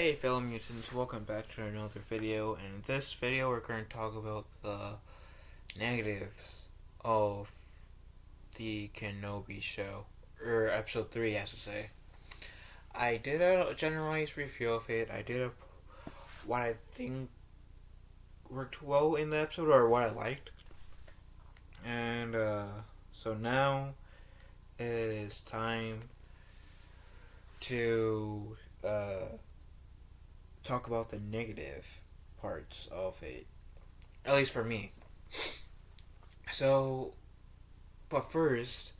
Hey fellow mutants, welcome back to another video, and in this video we're going to talk about the negatives of the Kenobi show, or episode 3 I should say. I did a generalized review of it. I did what I think worked well in the episode, or what I liked. And so now it is time to talk about the negative parts of it. At least for me. So, but first,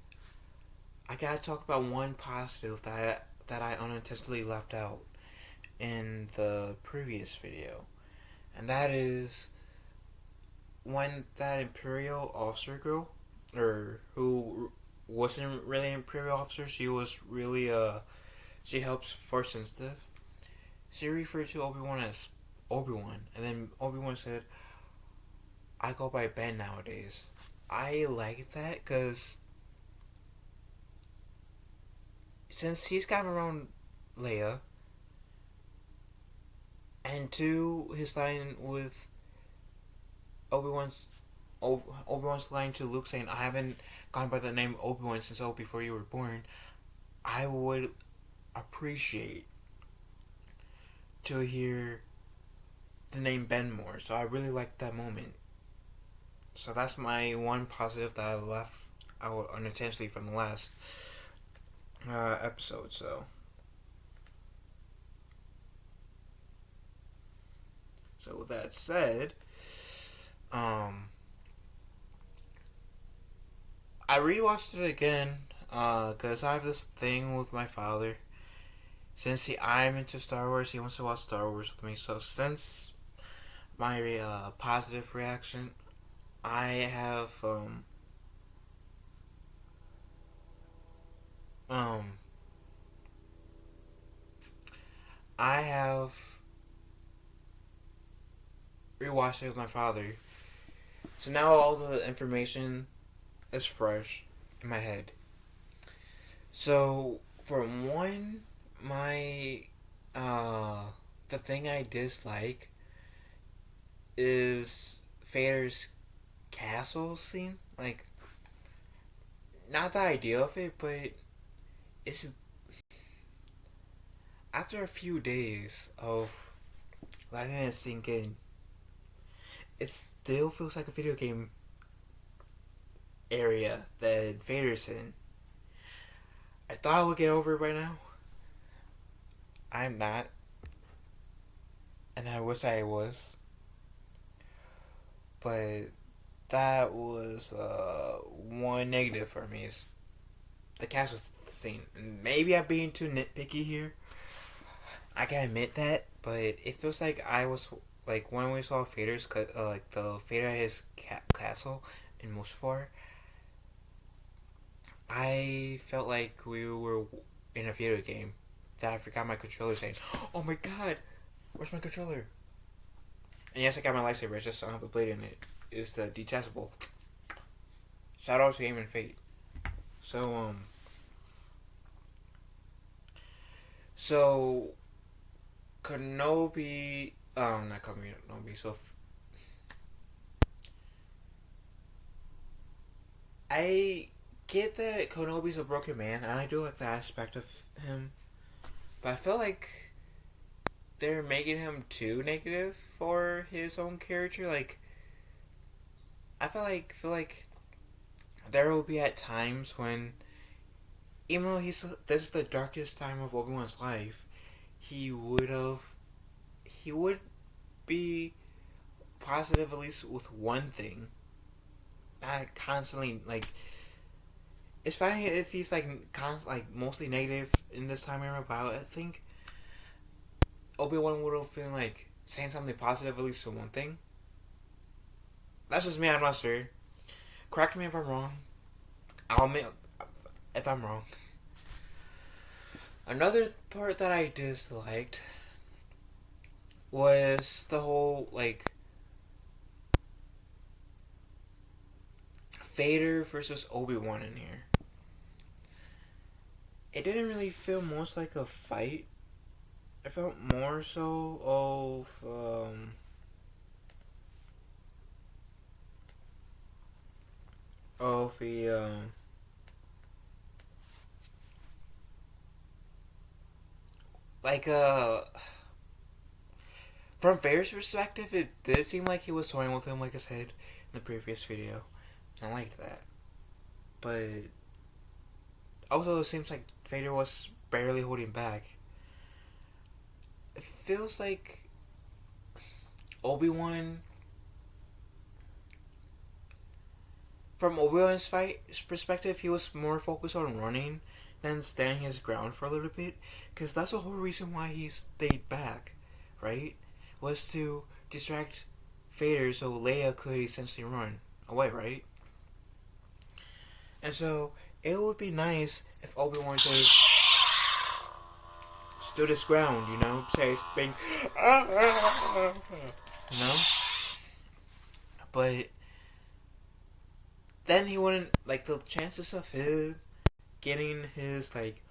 I gotta talk about one positive that I unintentionally left out in the previous video, and that is when that Imperial officer girl, or who wasn't really an Imperial officer, she was really she helps Force sensitive. She referred to Obi-Wan as Obi-Wan, and then Obi-Wan said, "I go by Ben nowadays." I like that because since he's gotten around Leia, and two, his line with Obi-Wan's Obi-Wan's line to Luke saying, "I haven't gone by the name Obi-Wan since before you were born," I would appreciate to hear the name Ben more. So I really liked that moment. So that's my one positive that I left out unintentionally from the last episode. So with that said, I rewatched it again because I have this thing with my father. Since I'm into Star Wars, he wants to watch Star Wars with me. So since my positive reaction, I have um I have rewatched it with my father. So now all the information is fresh in my head. So for one, my the thing I dislike is Vader's castle scene. Like, not the idea of it, but it's after a few days of letting it sink in, it still feels like a video game area that Vader's in. I thought I would get over it by now. I'm not, and I wish I was. But that was one negative for me. Is the castle scene. And maybe I'm being too nitpicky here. I can admit that, but it feels like I was like when we saw Vader's like the Vader at his castle in Mustafar. I felt like we were in a video game that I forgot my controller saying, "Oh my god, where's my controller?" And yes, I got my lightsaber. I just don't have the blade in it. It's the detachable. Shout out to Aim and Fate. So so Kenobi, not Kenobi. So I get that Kenobi's a broken man, and I do like that aspect of him. But I feel like they're making him too negative for his own character. Like, I feel like there will be at times when, even though this is the darkest time of Obi-Wan's life, he would be positive at least with one thing. Not constantly like. It's fine if he's like mostly negative in this time era, but I think Obi-Wan would have been like saying something positive at least for one thing. That's just me. I'm not sure. Correct me if I'm wrong. I'll admit if I'm wrong. Another part that I disliked was the whole like Vader versus Obi-Wan in here. It didn't really feel most like a fight. I felt more so of the like from Vader's perspective, it did seem like he was toying with him, like I said in the previous video. I liked that, but also it seems like Vader was barely holding back. It feels like Obi-Wan, from Obi-Wan's fight perspective, he was more focused on running than standing his ground for a little bit, because that's the whole reason why he stayed back, right? Was to distract Vader so Leia could essentially run away, right? And so it would be nice if Obi-Wan just stood his ground, you know, say his thing, you know. But then he wouldn't, like, the chances of him getting his like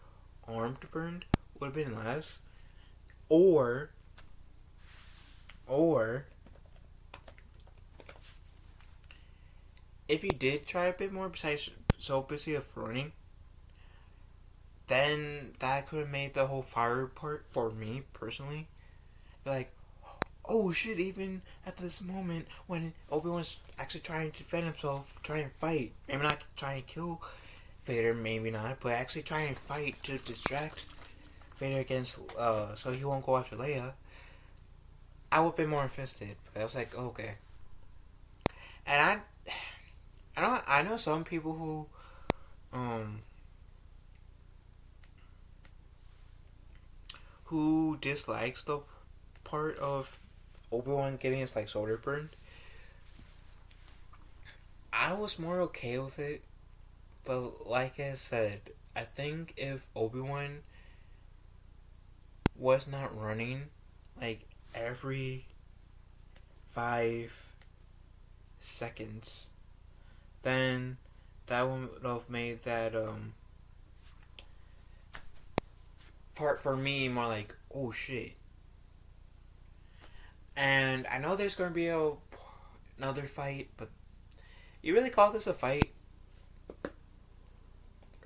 arm burned would have been less, or or if he did try a bit more besides so busy of running, then that could have made the whole fire part for me personally like, oh shit, even at this moment when Obi-Wan's actually trying to defend himself, trying to fight, maybe not trying to kill Vader, maybe not, but actually trying to fight to distract Vader against, so he won't go after Leia, I would have been more invested. But I was like, oh, okay. And I know some people who dislikes the part of Obi-Wan getting his like shoulder burned. I was more okay with it, but like I said, I think if Obi-Wan was not running like every 5 seconds, then that would have made that part for me more like, oh shit. And I know there's gonna be another fight, but you really call this a fight?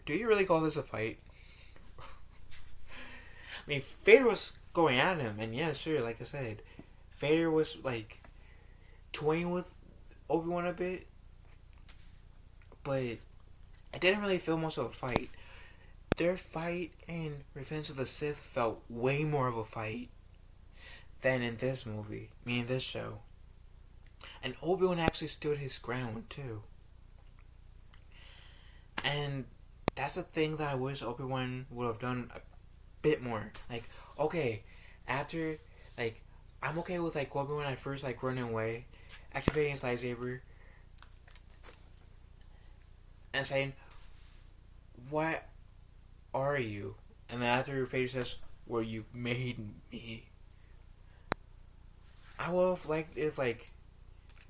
Do you really call this a fight? I mean, Vader was going at him, and yeah, sure, like I said, Vader was like toying with Obi-Wan a bit, but I didn't really feel much of a fight. Their fight in Revenge of the Sith felt way more of a fight than in this movie, in this show. And Obi-Wan actually stood his ground too. And that's the thing that I wish Obi-Wan would have done a bit more. Like, okay, after, like, I'm okay with, like, Obi-Wan at first, like, running away, activating his lightsaber, and saying, what are you? And then after Vader says, well, you made me. I would have liked if, like,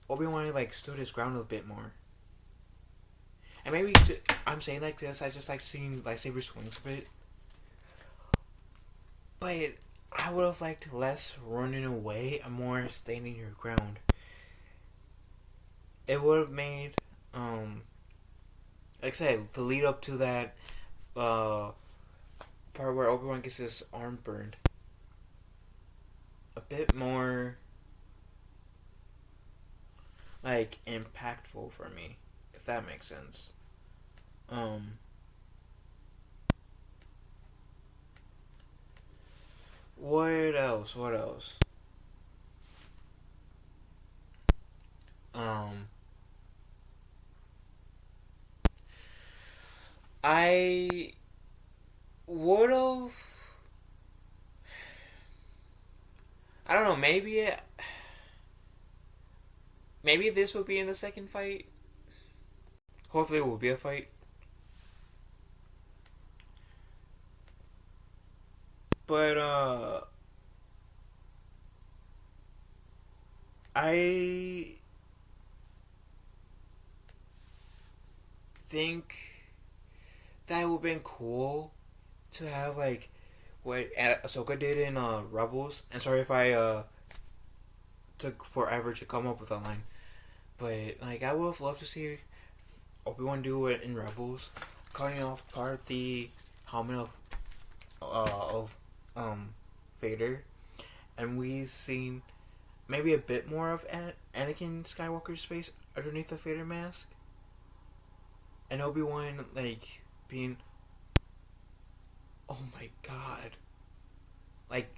Obi-Wan, like, stood his ground a bit more. And maybe I'm saying like this, I just like seeing lightsaber swings a bit. But I would have liked less running away and more standing your ground. It would have made, like I said, the lead up to that part where Obi-Wan gets his arm burned a bit more, like, impactful for me, if that makes sense. What else? What else? Um, I would have. I don't know. Maybe this would be in the second fight. Hopefully, it will be a fight. But I think that would have been cool to have like what Ahsoka did in Rebels. And sorry if I took forever to come up with a line, but like I would have loved to see Obi-Wan do it in Rebels, cutting off part of the helmet of Vader, and we've seen maybe a bit more of Anakin Skywalker's face underneath the Vader mask, and Obi-Wan like being, oh my god, like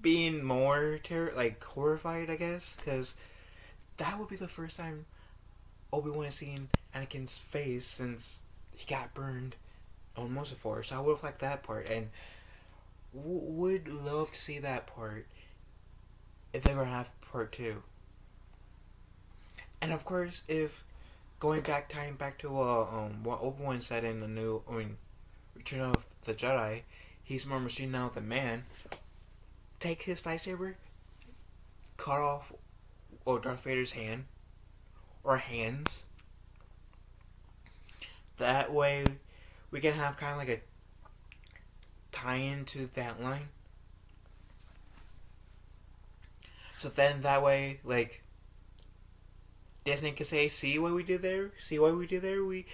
being more horrified, I guess, because that would be the first time Obi-Wan has seen Anakin's face since he got burned on Mustafar. So I would have liked that part, and would love to see that part if they ever have part 2. And of course, if tying back to what Obi-Wan said in Return of the Jedi, he's more machine now than man. Take his lightsaber, cut off Darth Vader's hand or hands. That way, we can have kind of like a tie-in to that line. So then that way, like, Disney can say, "See what we did there? See what we did there? We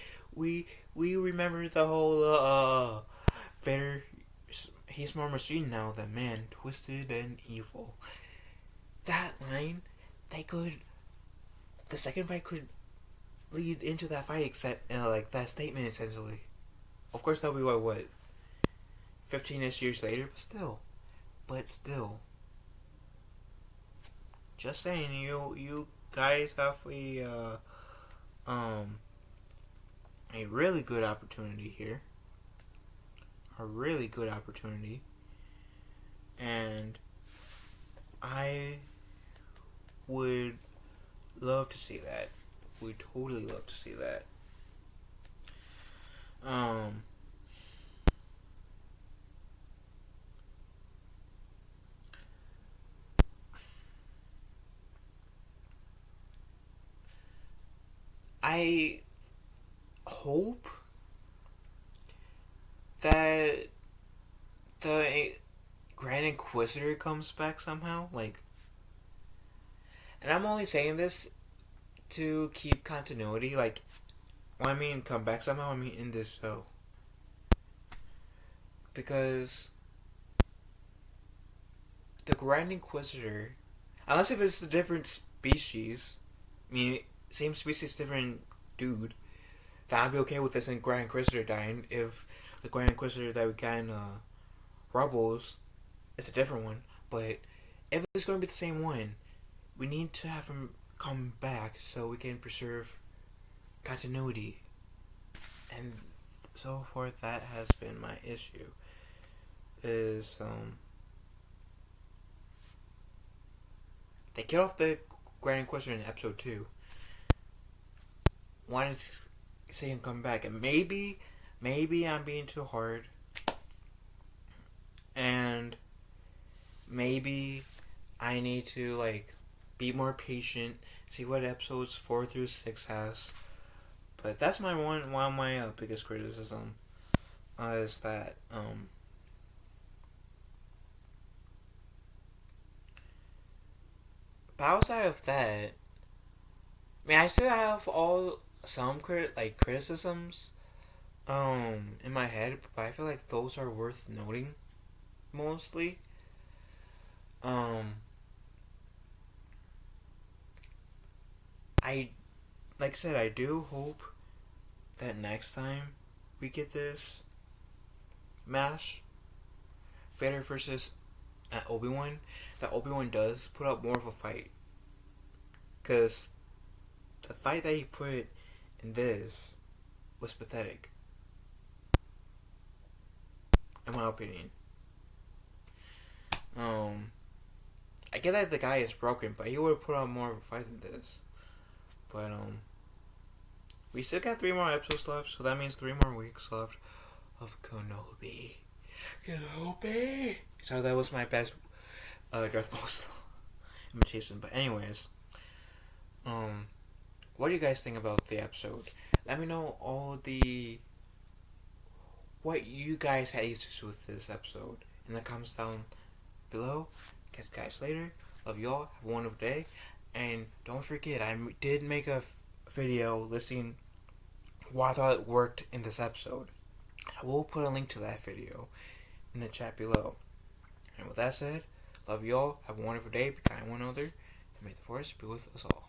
remember the whole Vader. He's more machine now than man, twisted and evil." That line, the second fight could lead into that fight, except like that statement essentially. Of course, that'll be what 15ish years later, but still. Just saying, you guys have a really good opportunity here. A really good opportunity. And I would love to see that. Would totally love to see that. I hope that the Grand Inquisitor comes back somehow, like, and I'm only saying this to keep continuity, like, when I mean come back somehow, I mean in this show, because the Grand Inquisitor, unless if it's a different species, I mean, same species, different dude, then I'd be okay with this in Grand Inquisitor dying. If the Grand Inquisitor that we got in Rebels is a different one, but if it's going to be the same one, we need to have him come back so we can preserve continuity. And so forth, that has been my issue. Is they kill off the Grand Inquisitor in episode 2. Wanted to see him come back, and maybe I'm being too hard, and maybe I need to like be more patient, see what episodes 4 through 6 has. But that's my one of my biggest criticism is that but outside of that, I mean, I still have some criticisms in my head, but I feel like those are worth noting mostly. I like I said, I do hope that next time we get this match, Vader versus Obi-Wan, that Obi-Wan does put up more of a fight. Because the fight that he put in this was pathetic, in my opinion. I get that the guy is broken, but he would have put on more of a fight than this. But we still got 3 more episodes left, so that means 3 more weeks left of Kenobi. So that was my best Darth Maul imitation. But anyways, what do you guys think about the episode? Let me know what you guys had issues with this episode. in the comments down below. Catch you guys later. Love y'all. Have a wonderful day. And don't forget, I did make a video listing why I thought it worked in this episode. I will put a link to that video in the chat below. And with that said, love y'all. Have a wonderful day. Be kind to one another. And may the force be with us all.